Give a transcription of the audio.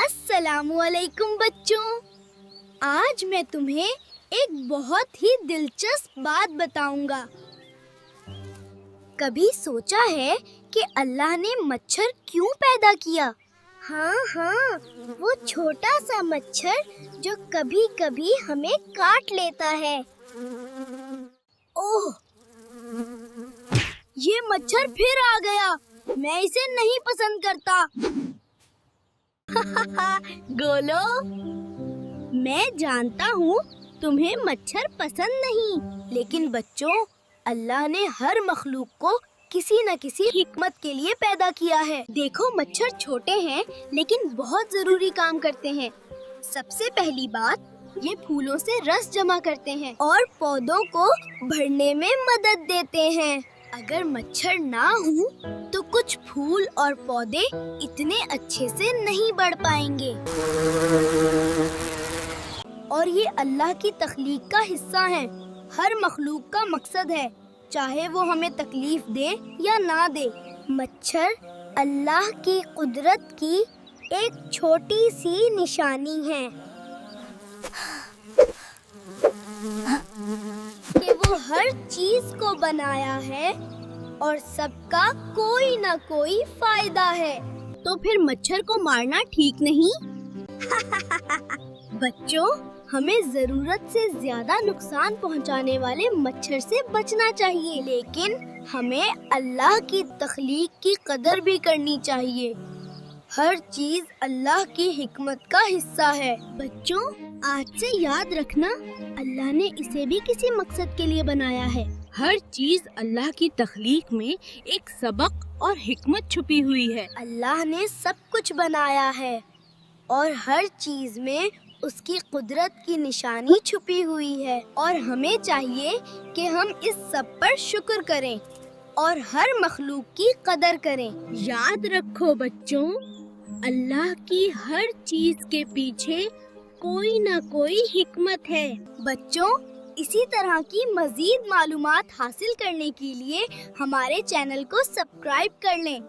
अस्सलामुअलैकुम बच्चों, आज मैं तुम्हें एक बहुत ही दिलचस्प बात बताऊंगा। कभी सोचा है कि अल्लाह ने मच्छर क्यों पैदा किया? हाँ, वो छोटा सा मच्छर जो कभी कभी हमें काट लेता है। ओह, ये मच्छर फिर आ गया। मैं इसे नहीं पसंद करता। गोलो, मैं जानता हूँ तुम्हें मच्छर पसंद नहीं, लेकिन बच्चों, अल्लाह ने हर मखलूक को किसी न किसी हिकमत के लिए पैदा किया है। देखो, मच्छर छोटे हैं लेकिन बहुत जरूरी काम करते हैं। सबसे पहली बात, ये फूलों से रस जमा करते हैं और पौधों को बढ़ने में मदद देते हैं। अगर मच्छर ना हो तो कुछ फूल और पौधे इतने अच्छे से नहीं बढ़ पाएंगे। और ये अल्लाह की तख्लीक का हिस्सा है। हर मखलूक का मकसद है, चाहे वो हमें तकलीफ दे या ना दे। मच्छर अल्लाह की कुदरत की एक छोटी सी निशानी है कि वो हर चीज को बनाया है और सबका कोई ना कोई फायदा है। तो फिर मच्छर को मारना ठीक नहीं? बच्चों, हमें जरूरत से ज्यादा नुकसान पहुंचाने वाले मच्छर से बचना चाहिए, लेकिन हमें अल्लाह की तख्लीक की कदर भी करनी चाहिए। हर चीज अल्लाह की हिकमत का हिस्सा है। बच्चों, आज से याद रखना, अल्लाह ने इसे भी किसी मकसद के लिए बनाया है। हर चीज अल्लाह की तख्लीक में एक सबक और हिकमत छुपी हुई है। अल्लाह ने सब कुछ बनाया है और हर चीज में उसकी कुदरत की निशानी छुपी हुई है, और हमें चाहिए कि हम इस सब पर शुक्र करें और हर मखलूक की कदर करें। याद रखो बच्चों, अल्लाह की हर चीज के पीछे कोई ना कोई हिकमत है। बच्चों, इसी तरह की मजीद मालूमात हासिल करने के लिए हमारे चैनल को सब्सक्राइब कर लें